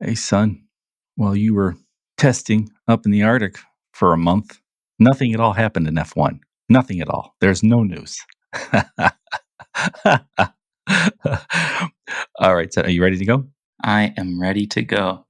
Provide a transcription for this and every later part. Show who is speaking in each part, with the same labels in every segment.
Speaker 1: Hey, son, while you were testing up in the Arctic for a month, nothing at all happened in F1. Nothing at all. There's no news. All right, so are you ready to go?
Speaker 2: I am ready to go.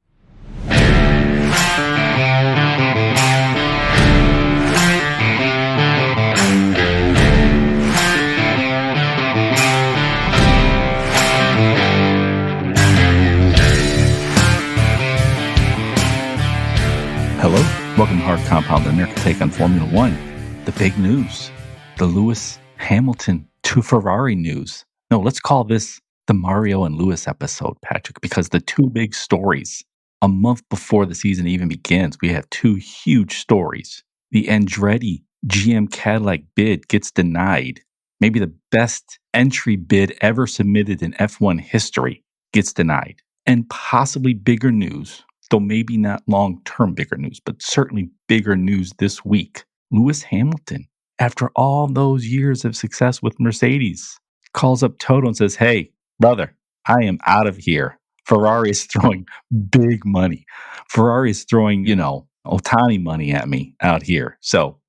Speaker 1: Hello, welcome to Hard Compound, the American take on Formula One. The big news, the Lewis Hamilton to Ferrari news. No, let's call this the Mario and Lewis episode, Patrick, because the two big stories, a month before the season even begins, we have two huge stories. The Andretti GM Cadillac bid gets denied. Maybe the best entry bid ever submitted in F1 history gets denied. And possibly bigger news, though maybe not long-term bigger news, but certainly bigger news this week. Lewis Hamilton, after all those years of success with Mercedes, calls up Toto and says, "Hey, brother, I am out of here. Ferrari is throwing big money. Ferrari is throwing, Otani money at me out here. So,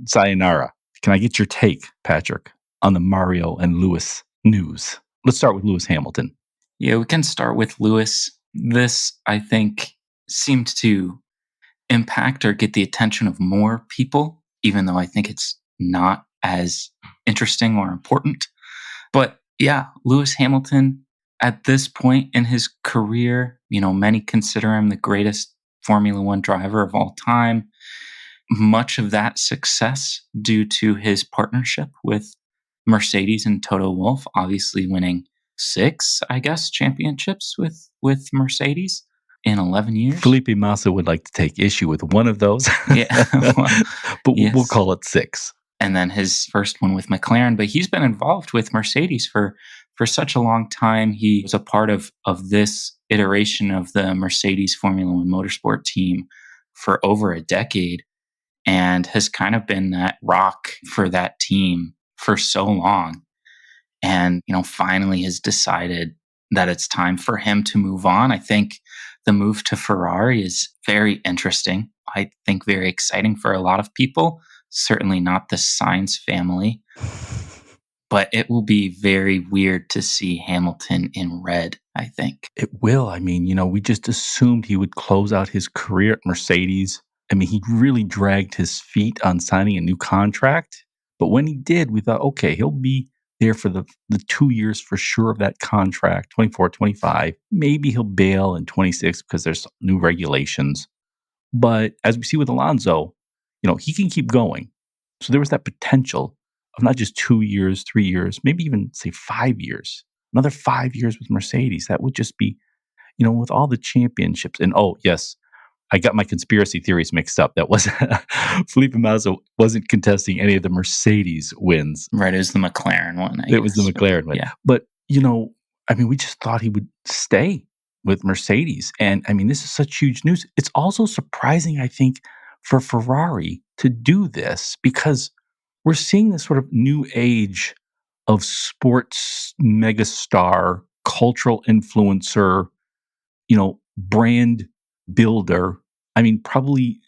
Speaker 1: sayonara." Can I get your take, Patrick, on the Mario and Lewis news? Let's start with Lewis Hamilton.
Speaker 2: Yeah, we can start with Lewis. This, I think, seemed to impact or get the attention of more people, even though I think it's not as interesting or important. But yeah, Lewis Hamilton, at this point in his career, many consider him the greatest Formula One driver of all time. Much of that success due to his partnership with Mercedes and Toto Wolff, obviously winning 6, I guess, championships with Mercedes in 11 years.
Speaker 1: Felipe Massa would like to take issue with one of those.
Speaker 2: Yeah,
Speaker 1: but
Speaker 2: yes.
Speaker 1: We'll call it 6.
Speaker 2: And then his first one with McLaren. But he's been involved with Mercedes for such a long time. He was a part of this iteration of the Mercedes Formula One motorsport team for over a decade and has kind of been that rock for that team for so long. And, finally has decided that it's time for him to move on. I think the move to Ferrari is very interesting. I think very exciting for a lot of people. Certainly not the Sainz family. But it will be very weird to see Hamilton in red, I think.
Speaker 1: It will. I mean, we just assumed he would close out his career at Mercedes. I mean, he really dragged his feet on signing a new contract. But when he did, we thought, okay, he'll be there for the 2 years for sure of that contract, 24, 25. Maybe he'll bail in 26 because there's new regulations. But as we see with Alonso, he can keep going. So there was that potential of not just 2 years, 3 years, maybe even say 5 years, another 5 years with Mercedes. That would just be, with all the championships. And oh, yes, I got my conspiracy theories mixed up. That was Felipe Massa wasn't contesting any of the Mercedes wins.
Speaker 2: Right, it was the McLaren one.
Speaker 1: It was the McLaren one.
Speaker 2: Yeah.
Speaker 1: But, we just thought he would stay with Mercedes. And this is such huge news. It's also surprising, I think, for Ferrari to do this because we're seeing this sort of new age of sports megastar, cultural influencer, brand builder. Probably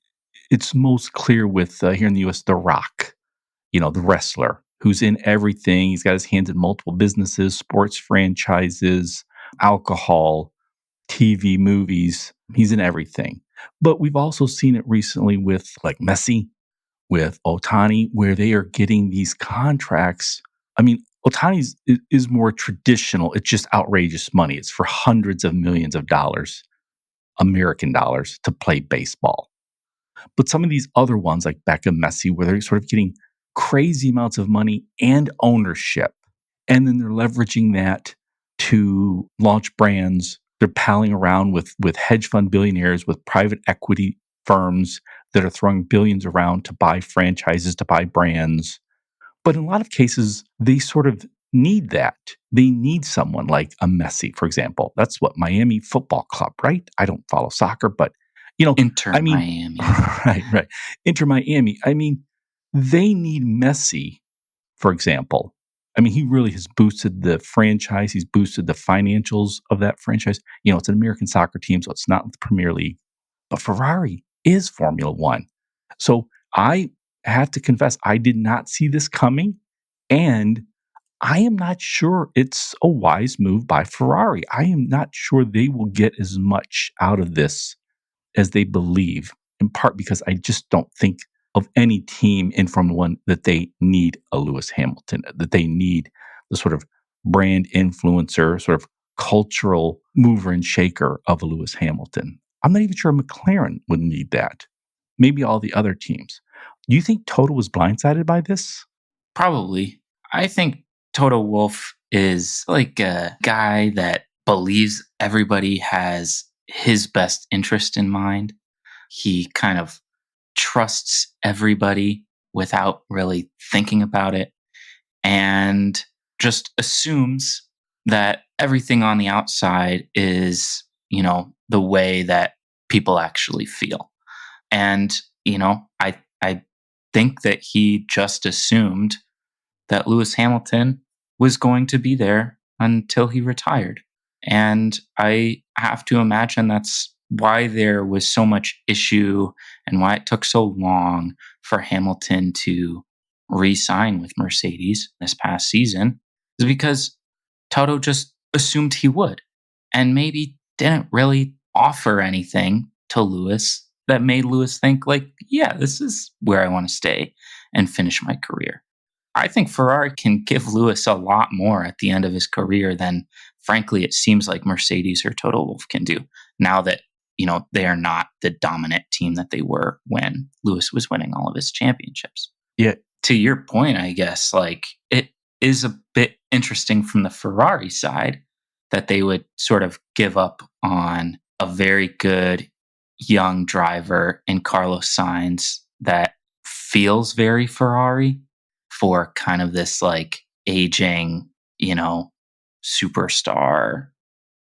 Speaker 1: it's most clear with here in the US, The Rock, the wrestler who's in everything. He's got his hands in multiple businesses, sports franchises, alcohol, TV, movies. He's in everything. But we've also seen it recently with like Messi, with Otani, where they are getting these contracts. Otani's is more traditional. It's just outrageous money. It's for hundreds of millions of dollars, American dollars, to play baseball. But some of these other ones like Beckham, Messi, where they're sort of getting crazy amounts of money and ownership. And then they're leveraging that to launch brands. They're palling around with hedge fund billionaires, with private equity firms that are throwing billions around to buy franchises, to buy brands. But in a lot of cases, they sort of need that. They need someone like a Messi, for example. That's what Miami Football Club, right? I don't follow soccer, but,
Speaker 2: Inter Miami.
Speaker 1: Right. Inter Miami. They need Messi, for example. I mean, he really has boosted the franchise. He's boosted the financials of that franchise. It's an American soccer team, so it's not the Premier League, but Ferrari is Formula One. So I have to confess, I did not see this coming. And I am not sure it's a wise move by Ferrari. I am not sure they will get as much out of this as they believe, in part because I just don't think of any team in Formula One that they need a Lewis Hamilton, that they need the sort of brand influencer, sort of cultural mover and shaker of a Lewis Hamilton. I'm not even sure McLaren would need that. Maybe all the other teams. Do you think Toto was blindsided by this?
Speaker 2: Probably. I think Toto Wolff is like a guy that believes everybody has his best interest in mind. He kind of trusts everybody without really thinking about it and just assumes that everything on the outside is, the way that people actually feel. And, I think that he just assumed that Lewis Hamilton was going to be there until he retired. And I have to imagine that's why there was so much issue and why it took so long for Hamilton to re sign with Mercedes this past season, is because Toto just assumed he would and maybe didn't really offer anything to Lewis that made Lewis think, like, yeah, this is where I want to stay and finish my career. I think Ferrari can give Lewis a lot more at the end of his career than, frankly, it seems like Mercedes or Toto Wolff can do now that, they are not the dominant team that they were when Lewis was winning all of his championships.
Speaker 1: Yeah.
Speaker 2: To your point, I guess, like, it is a bit interesting from the Ferrari side that they would sort of give up on a very good young driver in Carlos Sainz that feels very Ferrari for kind of this like aging, superstar,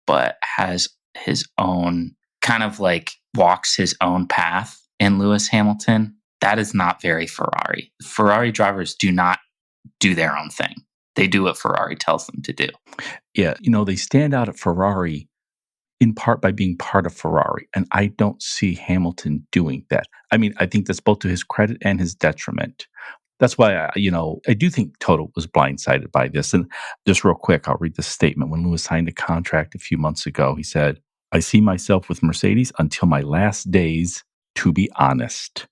Speaker 2: but has his own kind of like walks his own path in Lewis Hamilton. That is not very Ferrari. Ferrari drivers do not do their own thing. They do what Ferrari tells them to do.
Speaker 1: Yeah. They stand out at Ferrari in part by being part of Ferrari. And I don't see Hamilton doing that. I mean, I think that's both to his credit and his detriment. That's why, I do think Toto was blindsided by this. And just real quick, I'll read this statement. When Lewis signed a contract a few months ago, he said, "I see myself with Mercedes until my last days, to be honest.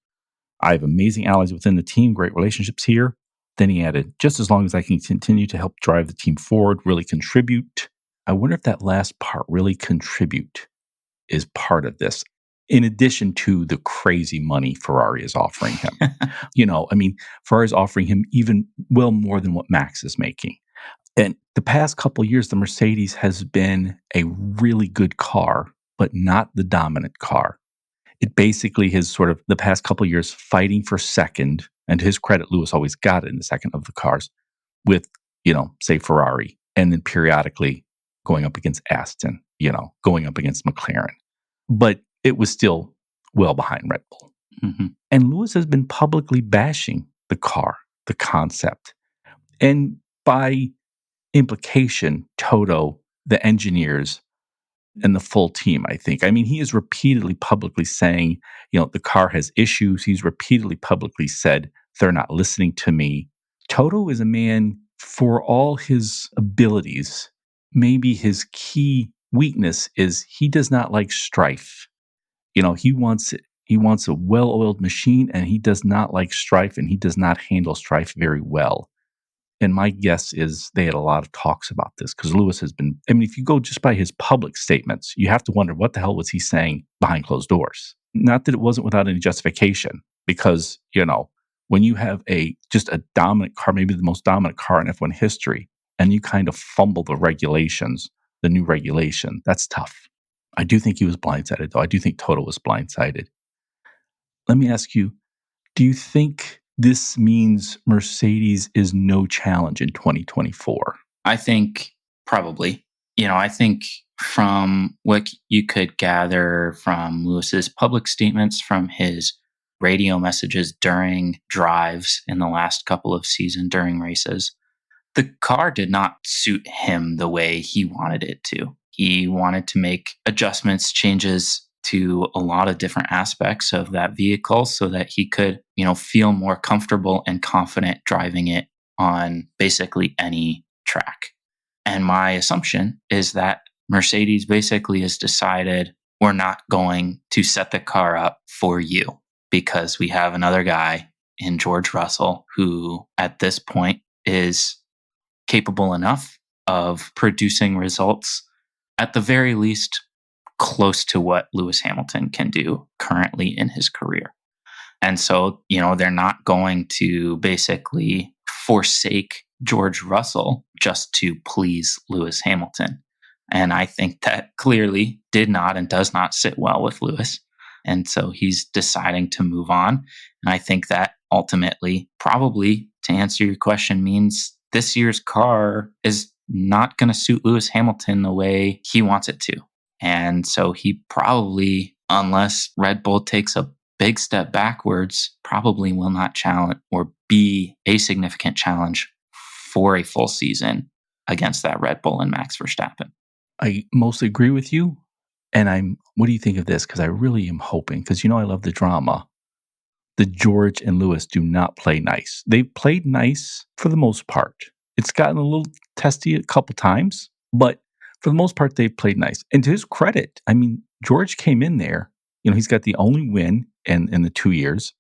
Speaker 1: I have amazing allies within the team, great relationships here." Then he added, "Just as long as I can continue to help drive the team forward, really contribute." I wonder if that last part, really contribute, is part of this, in addition to the crazy money Ferrari is offering him. Ferrari's offering him even well more than what Max is making. And the past couple of years, the Mercedes has been a really good car, but not the dominant car. It basically has sort of the past couple of years fighting for second, and to his credit, Lewis always got it in the second of the cars with, say Ferrari, and then periodically going up against Aston, going up against McLaren. But it was still well behind Red Bull.
Speaker 2: Mm-hmm.
Speaker 1: And Lewis has been publicly bashing the car, the concept. And by implication, Toto, the engineers, and the full team, I think. I mean, he is repeatedly publicly saying, the car has issues. He's repeatedly publicly said, they're not listening to me. Toto is a man, for all his abilities, maybe his key weakness is he does not like strife. He wants a well-oiled machine, and he does not like strife, and he does not handle strife very well. And my guess is they had a lot of talks about this because Lewis has been, if you go just by his public statements, you have to wonder what the hell was he saying behind closed doors? Not that it wasn't without any justification, because, when you have just a dominant car, maybe the most dominant car in F1 history, and you kind of fumble the regulations, the new regulation, that's tough. I do think he was blindsided, though. I do think Toto was blindsided. Let me ask you, do you think this means Mercedes is no challenge in 2024?
Speaker 2: I think probably. I think from what you could gather from Lewis's public statements, from his radio messages during drives in the last couple of seasons during races, The car did not suit him the way he wanted it to. He wanted to make adjustments, changes to a lot of different aspects of that vehicle so that he could, feel more comfortable and confident driving it on basically any track. And my assumption is that Mercedes basically has decided we're not going to set the car up for you because we have another guy in George Russell who at this point is capable enough of producing results at the very least close to what Lewis Hamilton can do currently in his career. And so, they're not going to basically forsake George Russell just to please Lewis Hamilton. And I think that clearly did not and does not sit well with Lewis. And so he's deciding to move on. And I think that ultimately, probably to answer your question, means this year's car is not going to suit Lewis Hamilton the way he wants it to. And so he probably, unless Red Bull takes a big step backwards, probably will not challenge or be a significant challenge for a full season against that Red Bull and Max Verstappen.
Speaker 1: I mostly agree with you. And what do you think of this? Because I really am hoping, because I love the drama. The George and Lewis do not play nice. They've played nice for the most part. It's gotten a little testy a couple times, but for the most part, they've played nice. And to his credit, George came in there. He's got the only win in the 2 years.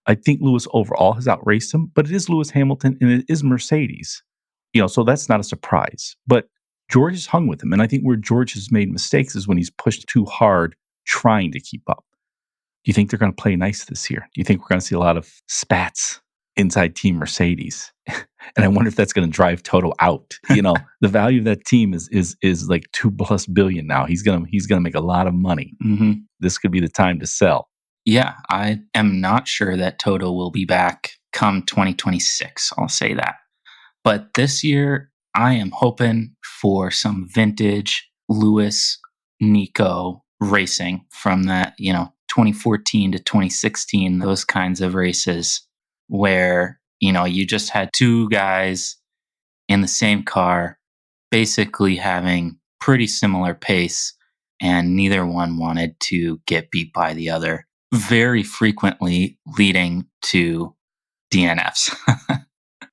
Speaker 1: I think Lewis overall has outraced him, but it is Lewis Hamilton and it is Mercedes. So that's not a surprise. But George has hung with him. And I think where George has made mistakes is when he's pushed too hard trying to keep up. Do you think they're going to play nice this year? Do you think we're going to see a lot of spats inside Team Mercedes? And I wonder if that's going to drive Toto out. The value of that team is like $2+ billion now. He's gonna make a lot of money.
Speaker 2: Mm-hmm.
Speaker 1: This could be the time to sell.
Speaker 2: Yeah, I am not sure that Toto will be back come 2026. I'll say that. But this year, I am hoping for some vintage Lewis Nico racing from that, 2014 to 2016, those kinds of races where, you just had two guys in the same car basically having pretty similar pace and neither one wanted to get beat by the other, very frequently leading to DNFs.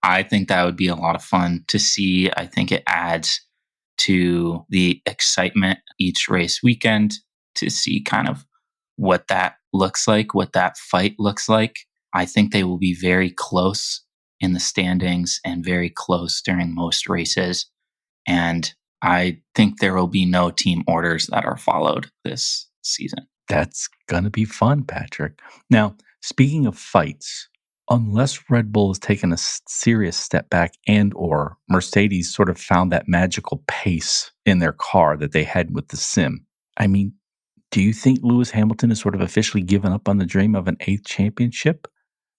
Speaker 2: I think that would be a lot of fun to see. I think it adds to the excitement each race weekend to see kind of what that looks like, what that fight looks like. I think they will be very close in the standings and very close during most races. And I think there will be no team orders that are followed this season.
Speaker 1: That's going to be fun, Patrick. Now, speaking of fights, unless Red Bull has taken a serious step back and or Mercedes sort of found that magical pace in their car that they had with the sim, do you think Lewis Hamilton has sort of officially given up on the dream of an 8th championship?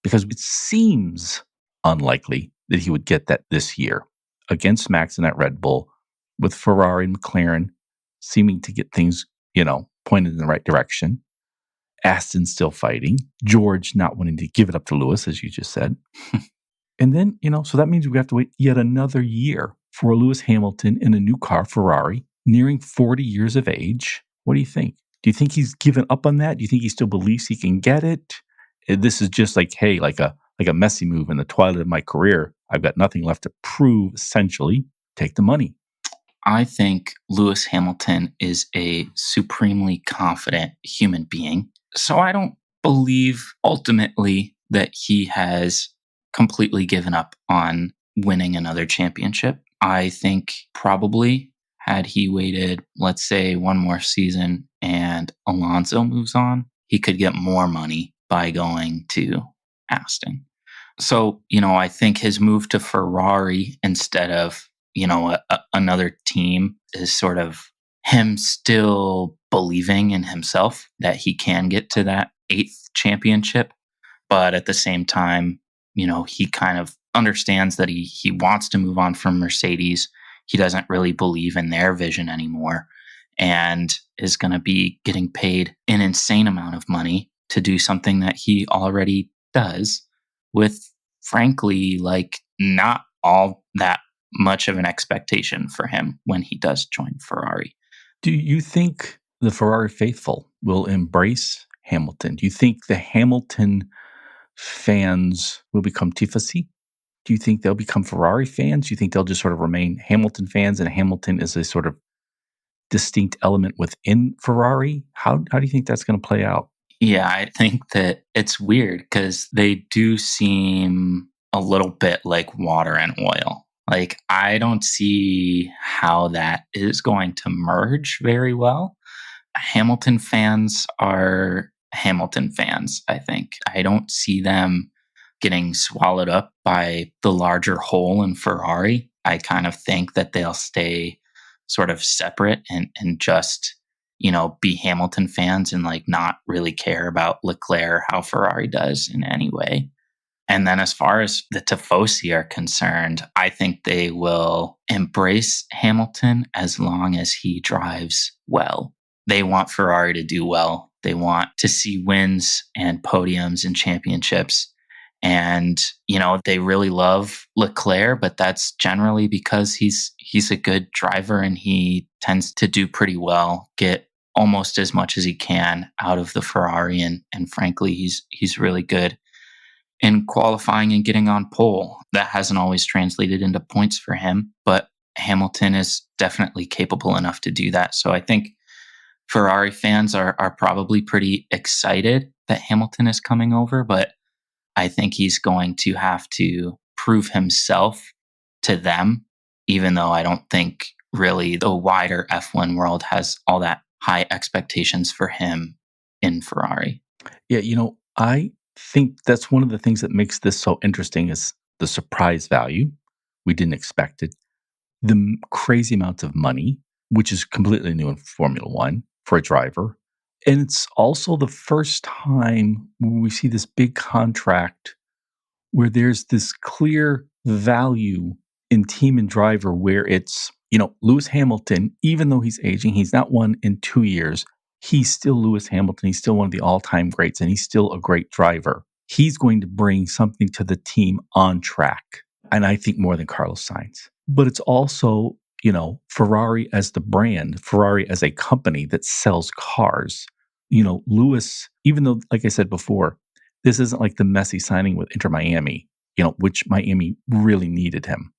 Speaker 1: Because it seems unlikely that he would get that this year against Max and that Red Bull, with Ferrari and McLaren seeming to get things, pointed in the right direction. Aston still fighting. George not wanting to give it up to Lewis, as you just said. And then, so that means we have to wait yet another year for Lewis Hamilton in a new car, Ferrari, nearing 40 years of age. What do you think? Do you think he's given up on that? Do you think he still believes he can get it? This is just like, hey, like a Messi move in the twilight of my career. I've got nothing left to prove, essentially. Take the money.
Speaker 2: I think Lewis Hamilton is a supremely confident human being. So I don't believe ultimately that he has completely given up on winning another championship. I think probably had he waited, let's say, one more season and Alonso moves on, he could get more money by going to Aston. So, I think his move to Ferrari instead of, another team is sort of him still believing in himself that he can get to that 8th championship. But at the same time, he kind of understands that he wants to move on from Mercedes. He doesn't really believe in their vision anymore and is going to be getting paid an insane amount of money to do something that he already does with, frankly, like not all that much of an expectation for him when he does join Ferrari.
Speaker 1: Do you think the Ferrari faithful will embrace Hamilton? Do you think the Hamilton fans will become tifosi? Do you think they'll become Ferrari fans? Do you think they'll just sort of remain Hamilton fans and Hamilton is a sort of distinct element within Ferrari? How do you think that's going to play out?
Speaker 2: Yeah, I think that it's weird because they do seem a little bit like water and oil. Like, I don't see how that is going to merge very well. Hamilton fans are Hamilton fans, I think. I don't see them getting swallowed up by the larger whole in Ferrari. I kind of think that they'll stay sort of separate and just, be Hamilton fans and like not really care about Leclerc, how Ferrari does in any way. And then as far as the Tifosi are concerned, I think they will embrace Hamilton as long as he drives well. They want Ferrari to do well. They want to see wins and podiums and championships. And, they really love Leclerc, but that's generally because he's a good driver and he tends to do pretty well, get almost as much as he can out of the Ferrari. And frankly, he's really good in qualifying and getting on pole. That hasn't always translated into points for him, but Hamilton is definitely capable enough to do that. So I think Ferrari fans are probably pretty excited that Hamilton is coming over, but I think he's going to have to prove himself to them, even though I don't think really the wider F1 world has all that high expectations for him in Ferrari.
Speaker 1: Yeah, I think that's one of the things that makes this so interesting is the surprise value. We didn't expect it. The crazy amounts of money, which is completely new in Formula One for a driver. And it's also the first time we see this big contract where there's this clear value in team and driver where it's, Lewis Hamilton, even though he's aging, he's not won in 2 years. He's still Lewis Hamilton. He's still one of the all-time greats, and he's still a great driver. He's going to bring something to the team on track. And I think more than Carlos Sainz. But it's also, Ferrari as the brand, Ferrari as a company that sells cars. Lewis, even though, like I said before, this isn't like the Messi signing with Inter Miami, which Miami really needed him.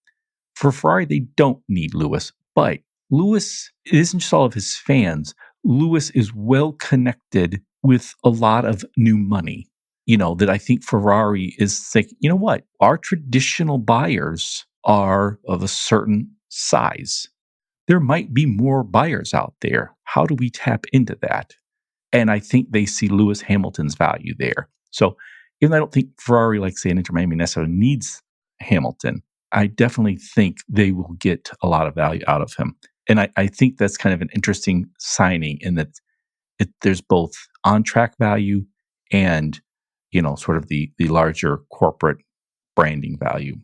Speaker 1: For Ferrari, they don't need Lewis, but Lewis isn't just all of his fans. Lewis is well connected with a lot of new money, that I think Ferrari is like, what? Our traditional buyers are of a certain size. There might be more buyers out there. How do we tap into that? And I think they see Lewis Hamilton's value there. So even though I don't think Ferrari, like say an Inter Miami, necessarily needs Hamilton, I definitely think they will get a lot of value out of him. And I think that's kind of an interesting signing in that there's both on-track value and, sort of the larger corporate branding value.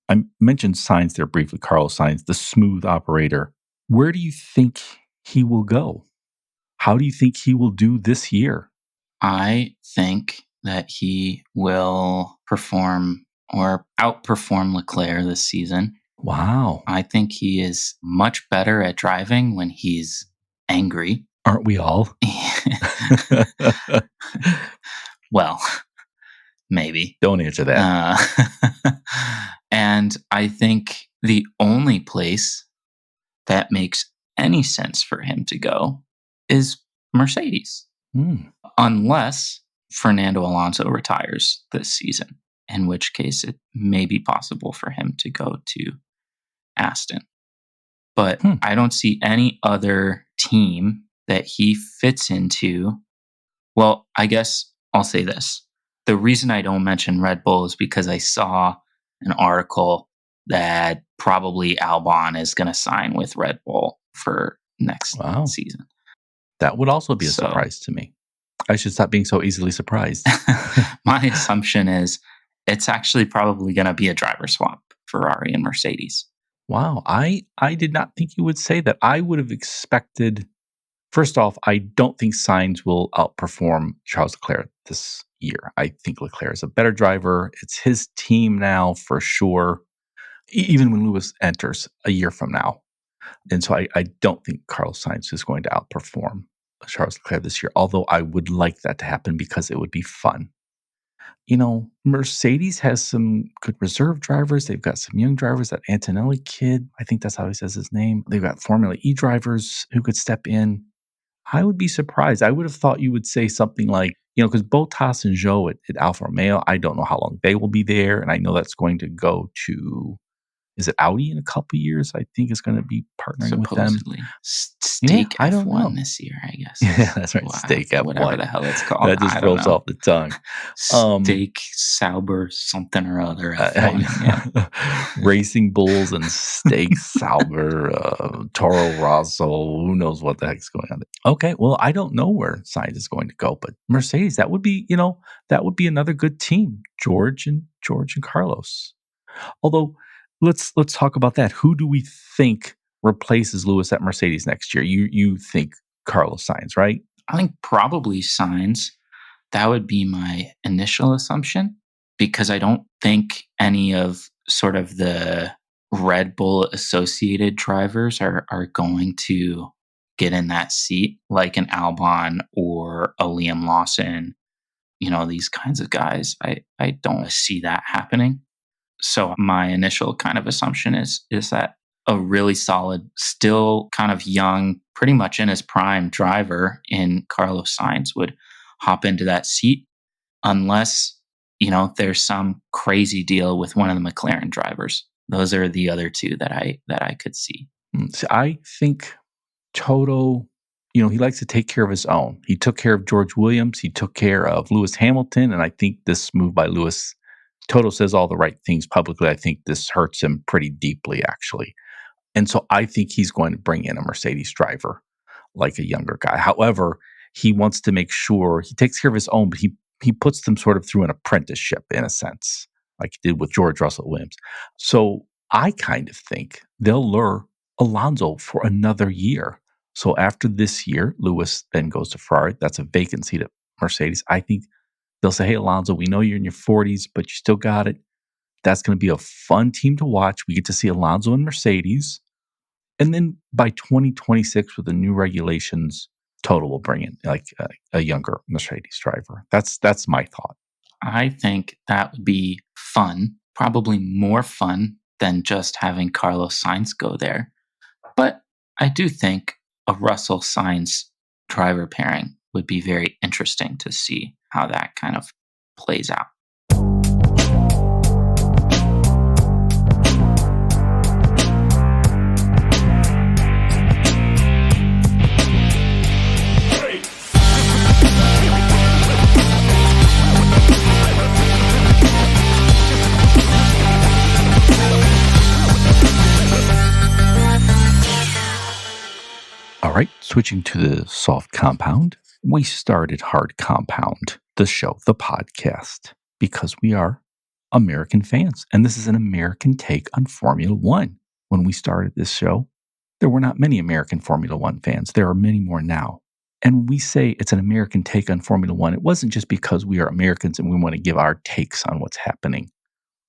Speaker 1: I mentioned Sainz there briefly, Carlos Sainz, the smooth operator. Where do you think he will go? How do you think he will do this year?
Speaker 2: I think that he will perform or outperform Leclerc this season.
Speaker 1: Wow.
Speaker 2: I think he is much better at driving when he's angry.
Speaker 1: Aren't we all?
Speaker 2: Well, maybe.
Speaker 1: Don't answer that.
Speaker 2: And I think the only place that makes any sense for him to go is Mercedes. Unless Fernando Alonso retires this season, in which case it may be possible for him to go to Aston. But I don't see any other team that he fits into. Well, I guess I'll say this. The reason I don't mention Red Bull is because I saw an article that probably Albon is going to sign with Red Bull for next season.
Speaker 1: That would also be a surprise to me. I should stop being so easily surprised.
Speaker 2: My assumption is it's actually probably going to be a driver swap, Ferrari and Mercedes.
Speaker 1: Wow. I did not think you would say that. I would have expected, first off, I don't think Sainz will outperform Charles Leclerc this year. I think Leclerc is a better driver. It's his team now for sure. even when Lewis enters a year from now. And so I don't think Carlos Sainz is going to outperform Charles Leclerc this year, although I would like that to happen because it would be fun. Mercedes has some good reserve drivers. They've got some young drivers, that Antonelli kid. I think that's how he says his name. They've got Formula E drivers who could step in. I would be surprised. I would have thought you would say something like, because Bottas and Zhou at Alfa Romeo, I don't know how long they will be there. And I know that's going to go to, is it Audi in a couple years? I think is going to be partnering with them.
Speaker 2: Supposedly.
Speaker 1: Yeah,
Speaker 2: Steak
Speaker 1: I don't know.
Speaker 2: F1 this year, I guess.
Speaker 1: Yeah, that's right.
Speaker 2: Wow,
Speaker 1: Steak F1.
Speaker 2: whatever the hell it's called.
Speaker 1: That just
Speaker 2: I don't
Speaker 1: rolls
Speaker 2: know.
Speaker 1: off the tongue.
Speaker 2: Steak Sauber something or other. F1,
Speaker 1: Racing Bulls and Steak Sauber, Toro Rosso. Who knows what the heck's going on there? Okay, well, I don't know where Sainz is going to go, but Mercedes, that would be, that would be another good team. George and Carlos. Although, let's talk about that. Who do we think replaces Lewis at Mercedes next year? You think Carlos Sainz, right?
Speaker 2: I think probably Sainz. That would be my initial assumption, because I don't think any of sort of the Red Bull associated drivers are going to get in that seat, like an Albon or a Liam Lawson, these kinds of guys. I don't see that happening. So my initial kind of assumption is that a really solid, still kind of young, pretty much in his prime driver in Carlos Sainz would hop into that seat, unless, there's some crazy deal with one of the McLaren drivers. Those are the other two that I could see.
Speaker 1: So I think Toto, he likes to take care of his own. He took care of George Williams. He took care of Lewis Hamilton. And I think this move by Lewis, Toto says all the right things publicly. I think this hurts him pretty deeply, actually. And so I think he's going to bring in a Mercedes driver, like a younger guy. However, he wants to make sure he takes care of his own, but he puts them sort of through an apprenticeship in a sense, like he did with George Russell Williams. So I kind of think they'll lure Alonso for another year. So after this year, Lewis then goes to Ferrari. That's a vacant seat at Mercedes. I think they'll say, hey, Alonso, we know you're in your 40s, but you still got it. That's going to be a fun team to watch. We get to see Alonso and Mercedes. And then by 2026, with the new regulations, Toto will bring in like a younger Mercedes driver. That's my thought.
Speaker 2: I think that would be fun, probably more fun than just having Carlos Sainz go there. But I do think a Russell Sainz driver pairing would be very interesting to see how that kind of plays out.
Speaker 1: All right, switching to the soft compound, we started Hard Compound, the show, the podcast, because we are American fans. And this is an American take on Formula One. When we started this show, there were not many American Formula One fans. There are many more now. And when we say it's an American take on Formula One, it wasn't just because we are Americans and we want to give our takes on what's happening.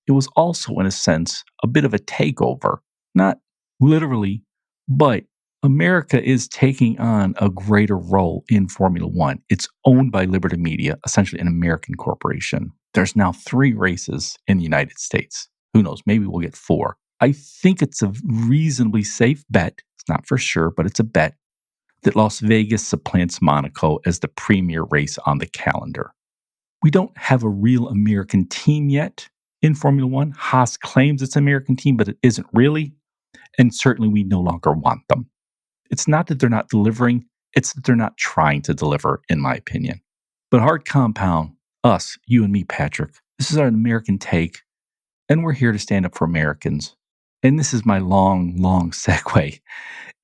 Speaker 1: It was also, in a sense, a bit of a takeover, not literally, but America is taking on a greater role in Formula One. It's owned by Liberty Media, essentially an American corporation. There's now 3 races in the United States. Who knows? Maybe we'll get 4. I think it's a reasonably safe bet. It's not for sure, but it's a bet that Las Vegas supplants Monaco as the premier race on the calendar. We don't have a real American team yet in Formula One. Haas claims it's an American team, but it isn't really. And certainly we no longer want them. It's not that they're not delivering, it's that they're not trying to deliver, in my opinion. But Hard Compound, us, you and me, Patrick, this is our American take, and we're here to stand up for Americans. And this is my long segue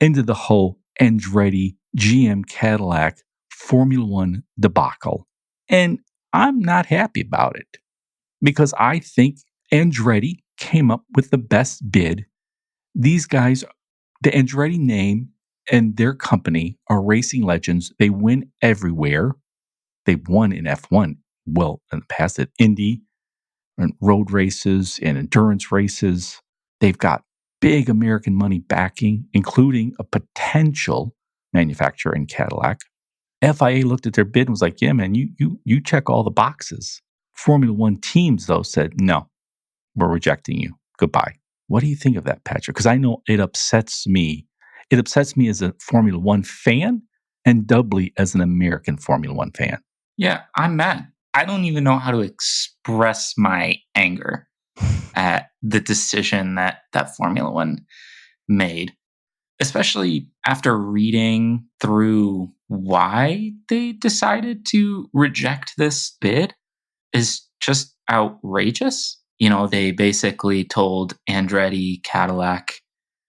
Speaker 1: into the whole Andretti GM Cadillac Formula One debacle. And I'm not happy about it, because I think Andretti came up with the best bid. These guys, the Andretti name and their company are racing legends. They win everywhere. They've won in F1, well, in the past at Indy, and road races and endurance races. They've got big American money backing, including a potential manufacturer in Cadillac. FIA looked at their bid and was like, "Yeah, man, you check all the boxes." Formula One teams, though, said, "No, we're rejecting you. Goodbye." What do you think of that, Patrick? Because I know it upsets me. It upsets me as a Formula One fan and doubly as an American Formula One fan.
Speaker 2: Yeah, I'm mad. I don't even know how to express my anger at the decision that Formula One made, especially after reading through why they decided to reject this bid is just outrageous. They basically told Andretti Cadillac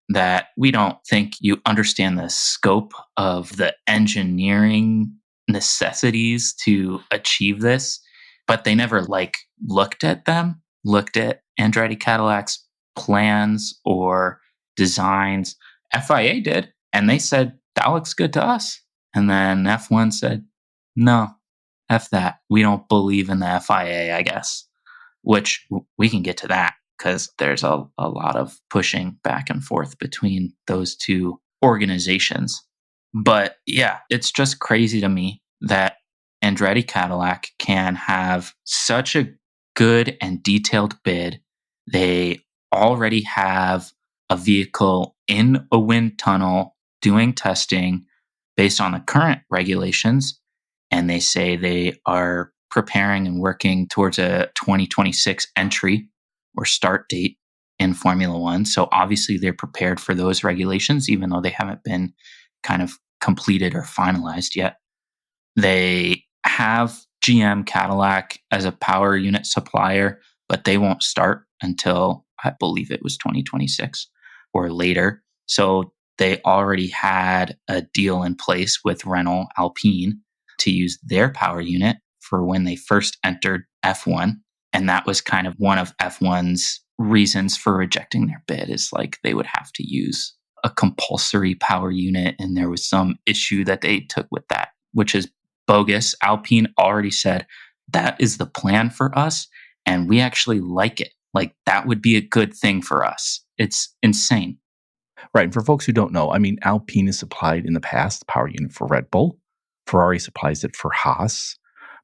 Speaker 2: that we don't think you understand the scope of the engineering necessities to achieve this, but they never looked at looked at Andretti Cadillac's plans or designs. FIA did, and they said that looks good to us. And then F1 said, no, F that. We don't believe in the FIA, I guess, which we can get to that because there's a lot of pushing back and forth between those two organizations. But yeah, it's just crazy to me that Andretti Cadillac can have such a good and detailed bid. They already have a vehicle in a wind tunnel doing testing based on the current regulations. And they say they are preparing and working towards a 2026 entry or start date in Formula One. So obviously they're prepared for those regulations, even though they haven't been kind of completed or finalized yet. They have GM Cadillac as a power unit supplier, but they won't start until I believe it was 2026 or later. So they already had a deal in place with Renault Alpine to use their power unit for when they first entered F1. And that was kind of one of F1's reasons for rejecting their bid is like they would have to use a compulsory power unit. And there was some issue that they took with that, which is bogus. Alpine already said that is the plan for us. And we actually like it. Like that would be a good thing for us. It's insane.
Speaker 1: Right. And for folks who don't know, I mean, Alpine has supplied in the past the power unit for Red Bull. Ferrari supplies it for Haas,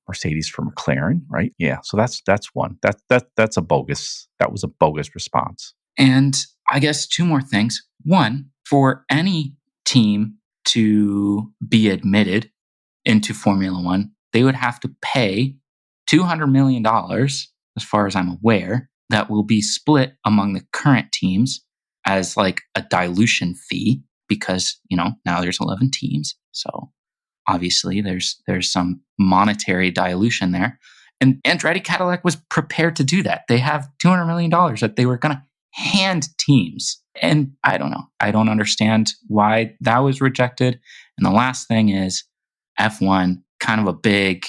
Speaker 1: Mercedes for McLaren, right? Yeah. So that's one. That's a bogus. That was a bogus response.
Speaker 2: And I guess two more things. One, for any team to be admitted into Formula One, they would have to pay $200 million, as far as I'm aware, that will be split among the current teams as like a dilution fee because, now there's 11 teams. So obviously there's some monetary dilution there. And Andretti Cadillac was prepared to do that. They have $200 million that they were going to hand teams. And I don't know. I don't understand why that was rejected. And the last thing is F1, kind of a big,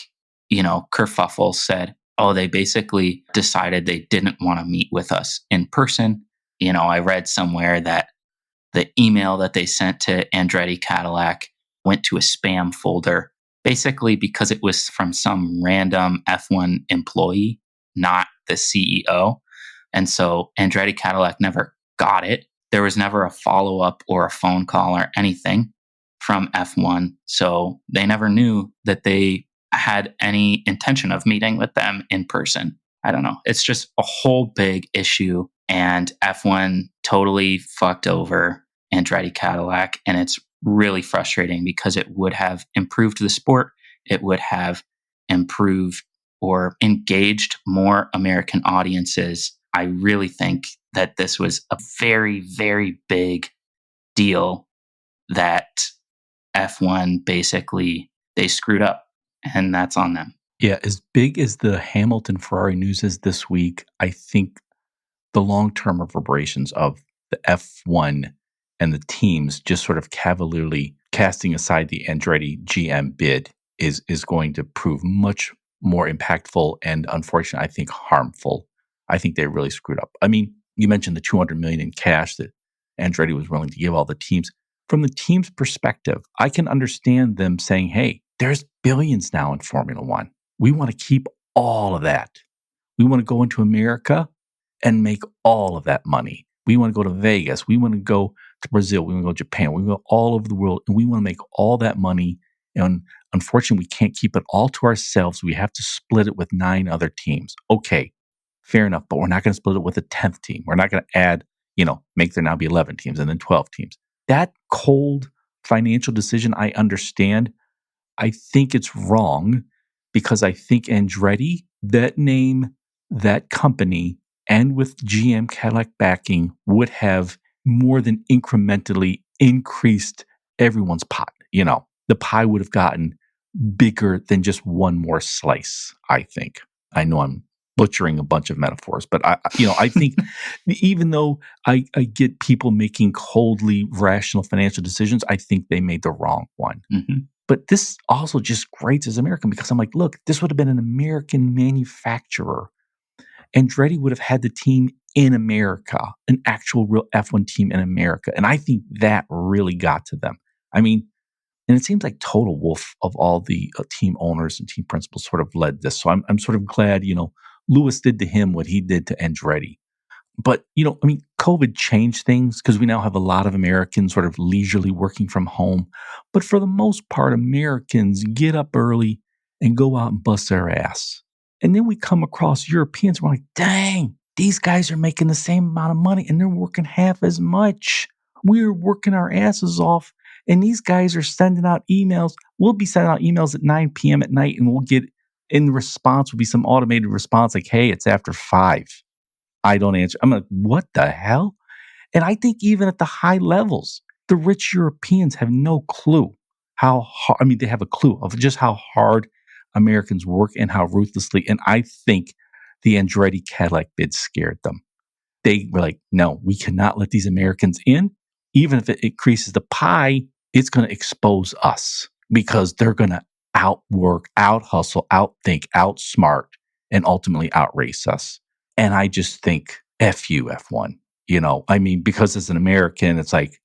Speaker 2: kerfuffle said, oh, they basically decided they didn't want to meet with us in person. I read somewhere that the email that they sent to Andretti Cadillac went to a spam folder, basically because it was from some random F1 employee, not the CEO. And so Andretti Cadillac never got it. There was never a follow-up or a phone call or anything from F1. So they never knew that they had any intention of meeting with them in person. I don't know. It's just a whole big issue. And F1 totally fucked over Andretti Cadillac. And it's really frustrating because it would have improved the sport. It would have improved or engaged more American audiences. I really think that this was a very, very big deal that F1 basically, they screwed up and that's on them.
Speaker 1: Yeah, as big as the Hamilton Ferrari news is this week, I think the long-term reverberations of the F1 and the teams just sort of cavalierly casting aside the Andretti GM bid is going to prove much more impactful and unfortunately, I think harmful. I think they really screwed up. I mean, you mentioned the $200 million in cash that Andretti was willing to give all the teams. From the team's perspective, I can understand them saying, hey, there's billions now in Formula One. We want to keep all of that. We want to go into America and make all of that money. We want to go to Vegas. We want to go to Brazil. We want to go to Japan. We want to go all over the world, and we want to make all that money. And unfortunately, we can't keep it all to ourselves. We have to split it with 9 other teams. Okay, fair enough, but we're not going to split it with a 10th team. We're not going to add, make there now be 11 teams and then 12 teams. That cold financial decision, I understand. I think it's wrong because I think Andretti, that name, that company, and with GM Cadillac backing would have more than incrementally increased everyone's pot. The pie would have gotten bigger than just one more slice, I think. I know I'm butchering a bunch of metaphors, but I think even though I get people making coldly rational financial decisions, I think they made the wrong one.
Speaker 2: Mm-hmm.
Speaker 1: But this also just grates as American because I'm like, look, this would have been an American manufacturer. Andretti would have had the team in America, an actual real F1 team in America. And I think that really got to them. I mean, and it seems like total wolf of all the team owners and team principals sort of led this. So I'm sort of glad, Lewis did to him what he did to Andretti. But, COVID changed things because we now have a lot of Americans sort of leisurely working from home. But for the most part, Americans get up early and go out and bust their ass. And then we come across Europeans. We're like, dang, these guys are making the same amount of money and they're working half as much. We're working our asses off. And these guys are sending out emails. We'll be sending out emails at 9 p.m. at night and we'll get in response will be some automated response like, hey, it's after 5. I don't answer. I'm like, what the hell? And I think even at the high levels, the rich Europeans have no clue how hard, they have a clue of just how hard Americans work and how ruthlessly. And I think the Andretti Cadillac bid scared them. They were like, no, we cannot let these Americans in. Even if it increases the pie, it's going to expose us because they're going to outwork, out-hustle, outthink, outsmart, and ultimately outrace us. And I just think, F you, F1. Because as an American, it's like,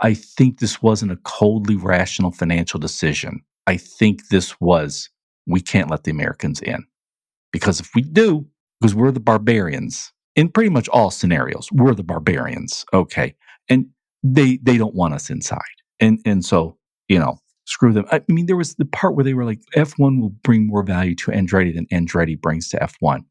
Speaker 1: I think this wasn't a coldly rational financial decision. I think this was, we can't let the Americans in. Because if we do, because we're the barbarians, in pretty much all scenarios, we're the barbarians, okay? And they don't want us inside. And so, screw them. There was the part where they were like, F1 will bring more value to Andretti than Andretti brings to F1.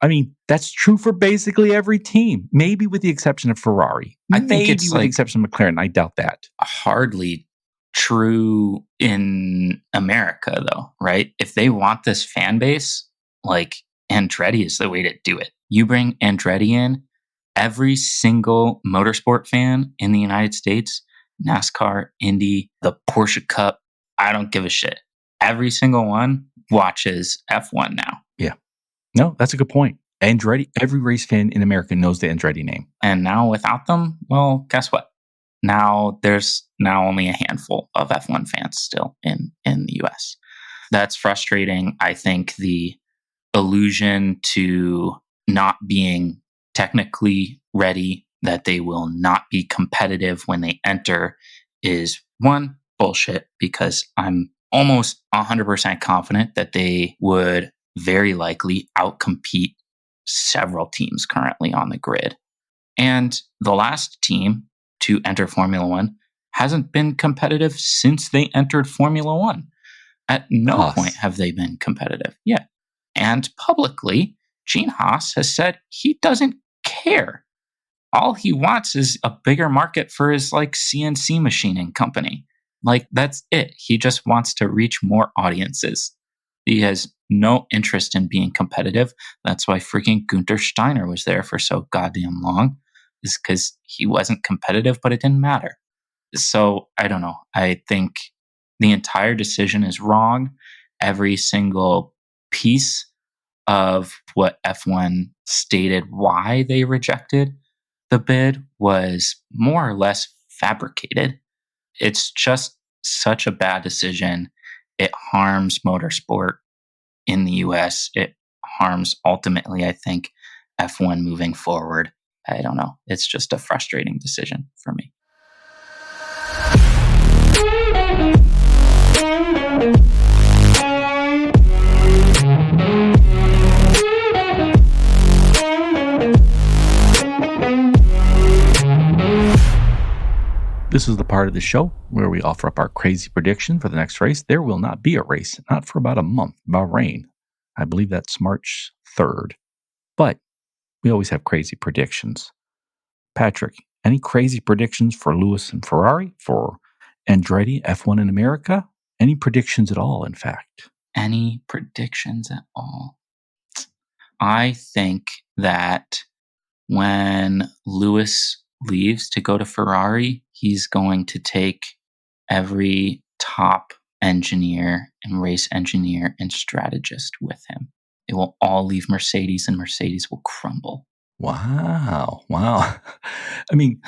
Speaker 1: That's true for basically every team, maybe with the exception of Ferrari.
Speaker 2: I think it's
Speaker 1: with the exception of McLaren. I doubt that.
Speaker 2: Hardly true in America, though, right? If they want this fan base, like Andretti is the way to do it. You bring Andretti in, every single motorsport fan in the United States, NASCAR, Indy, the Porsche Cup, I don't give a shit. Every single one watches F1 now.
Speaker 1: Yeah. No, that's a good point. Andretti, every race fan in America knows the Andretti name.
Speaker 2: And now without them, well, guess what? Now there's only a handful of F1 fans still in the US. That's frustrating. I think the allusion to not being technically ready, that they will not be competitive when they enter is one, bullshit, because I'm almost 100% confident that they would very likely outcompete several teams currently on the grid. And the last team to enter Formula One hasn't been competitive since they entered Formula One. At no point have they been competitive. Yeah. And publicly, Gene Haas has said he doesn't care. All he wants is a bigger market for his CNC machining company. That's it. He just wants to reach more audiences. He has no interest in being competitive. That's why freaking Gunther Steiner was there for so goddamn long, is because he wasn't competitive, but it didn't matter. So I don't know. I think the entire decision is wrong. Every single piece of what F1 stated why they rejected the bid was more or less fabricated. It's just such a bad decision. It harms motorsport in the US. It harms ultimately, I think, F1 moving forward. I don't know. It's just a frustrating decision for me.
Speaker 1: This is the part of the show where we offer up our crazy prediction for the next race. There will not be a race, not for about a month. Bahrain, I believe that's March 3rd. But we always have crazy predictions. Patrick, any crazy predictions for Lewis and Ferrari, for Andretti, F1 in America? Any predictions at all, in fact?
Speaker 2: Any predictions at all? I think that when Lewis leaves to go to Ferrari, he's going to take every top engineer and race engineer and strategist with him. They will all leave Mercedes and Mercedes will crumble.
Speaker 1: Wow. I mean,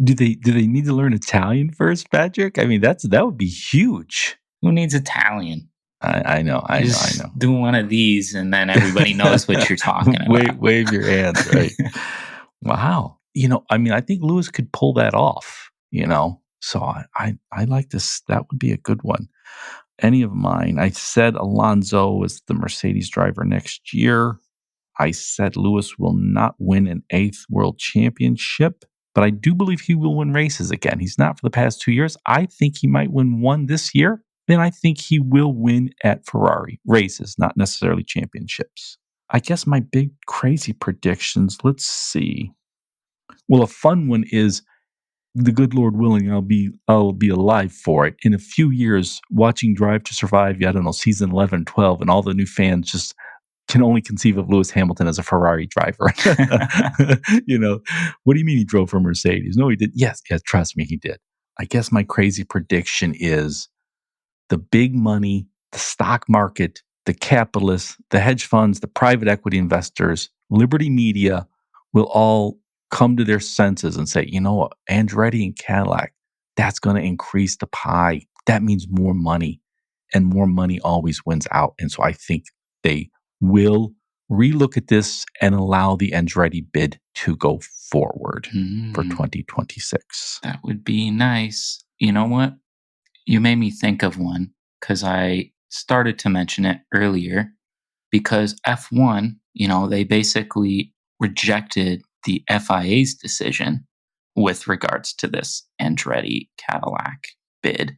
Speaker 1: do they need to learn Italian first, Patrick? I mean, that would be huge.
Speaker 2: Who needs Italian?
Speaker 1: I know.
Speaker 2: Do one of these and then everybody knows what you're talking about.
Speaker 1: Wave your hands, right? Wow. I think Lewis could pull that off, So I like this. That would be a good one. Any of mine. I said Alonso is the Mercedes driver next year. I said Lewis will not win an 8th world championship, but I do believe he will win races again. He's not for the past 2 years. I think he might win one this year. Then I think he will win at Ferrari races, not necessarily championships. I guess my big crazy predictions, let's see. Well, a fun one is, the good Lord willing, I'll be alive for it. In a few years, watching Drive to Survive, I don't know, season 11, 12, and all the new fans just can only conceive of Lewis Hamilton as a Ferrari driver. What do you mean he drove for Mercedes? No, he did. Yes, trust me, he did. I guess my crazy prediction is the big money, the stock market, the capitalists, the hedge funds, the private equity investors, Liberty Media will all come to their senses and say, Andretti and Cadillac, that's going to increase the pie. That means more money, and more money always wins out. And so I think they will relook at this and allow the Andretti bid to go forward for 2026.
Speaker 2: That would be nice. You know what? You made me think of one because I started to mention it earlier, because F1, they basically rejected the FIA's decision with regards to this Andretti Cadillac bid.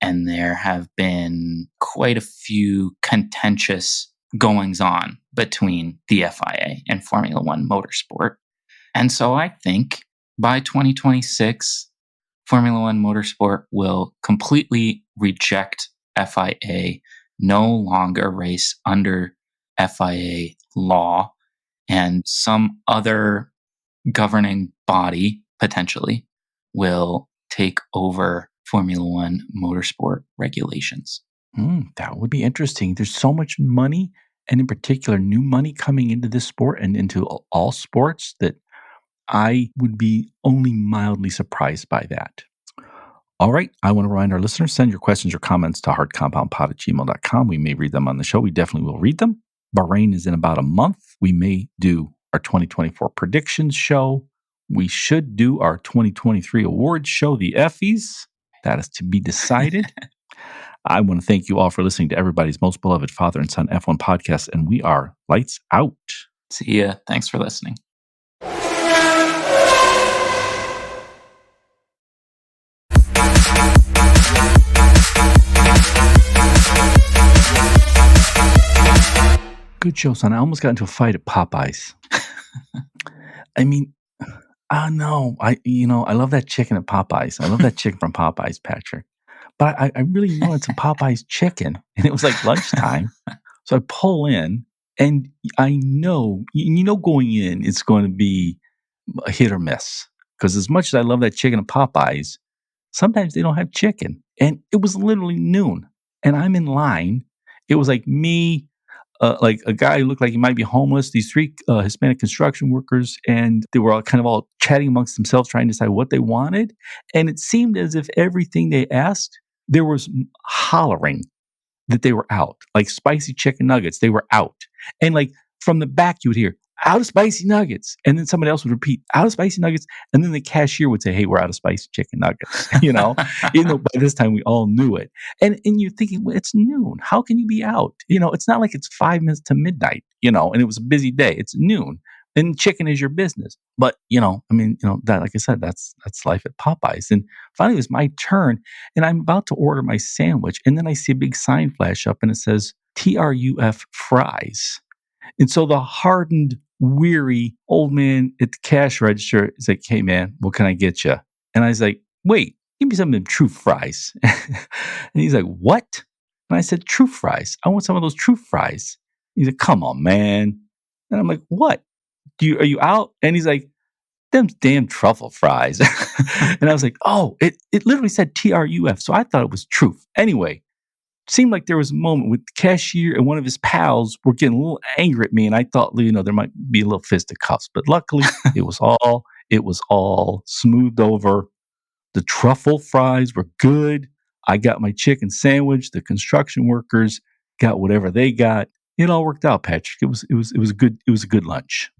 Speaker 2: And there have been quite a few contentious goings on between the FIA and Formula One Motorsport. And so I think by 2026, Formula One Motorsport will completely reject FIA, no longer race under FIA law, and some other governing body potentially will take over Formula One Motorsport regulations.
Speaker 1: That would be interesting. There's so much money, and in particular, new money coming into this sport and into all sports, that I would be only mildly surprised by that. All right. I want to remind our listeners, send your questions or comments to hardcompoundpod@gmail.com. We may read them on the show. We definitely will read them. Bahrain is in about a month. We may do our 2024 predictions show. We should do our 2023 awards show, the Effies. That is to be decided. I want to thank you all for listening to everybody's most beloved father and son F1 podcast, and we are lights out.
Speaker 2: See ya. Thanks for listening.
Speaker 1: Good show, son. I almost got into a fight at Popeyes. I mean, no. I love that chicken at Popeyes. I love that chicken from Popeyes, Patrick. But I really wanted some Popeyes chicken, and it was like lunchtime. So I pull in, and I know, going in, it's going to be a hit or miss. Because as much as I love that chicken at Popeyes, sometimes they don't have chicken. And it was literally noon, and I'm in line. It was like me, like a guy who looked like he might be homeless, these 3 Hispanic construction workers, and they were all chatting amongst themselves, trying to decide what they wanted. And it seemed as if everything they asked, there was hollering that they were out, like spicy chicken nuggets. They were out. And like from the back, you would hear, out of spicy nuggets. And then somebody else would repeat, out of spicy nuggets. And then the cashier would say, hey, we're out of spicy chicken nuggets. Even though by this time we all knew it. And you're thinking, well, it's noon. How can you be out? It's not like it's 5 minutes to midnight, and it was a busy day. It's noon. and chicken is your business. But that, like I said, that's life at Popeyes. And finally, it was my turn, and I'm about to order my sandwich, and then I see a big sign flash up, and it says TRUF fries. And so the hardened, weary old man at the cash register is like, "Hey, man, what can I get you?" And I was like, "Wait, give me some of them true fries." And he's like, "What?" And I said, "True fries. I want some of those true fries." He's like, "Come on, man." And I'm like, "What? Are you out?" And he's like, "Them damn truffle fries." And I was like, "Oh, it literally said TRUF." So I thought it was truth. Anyway, seemed like there was a moment with the cashier and one of his pals were getting a little angry at me, and I thought, there might be a little fisticuffs, but luckily it was all smoothed over. The truffle fries were good. I got my chicken sandwich. The construction workers got whatever they got. It all worked out, Patrick. It was a good lunch.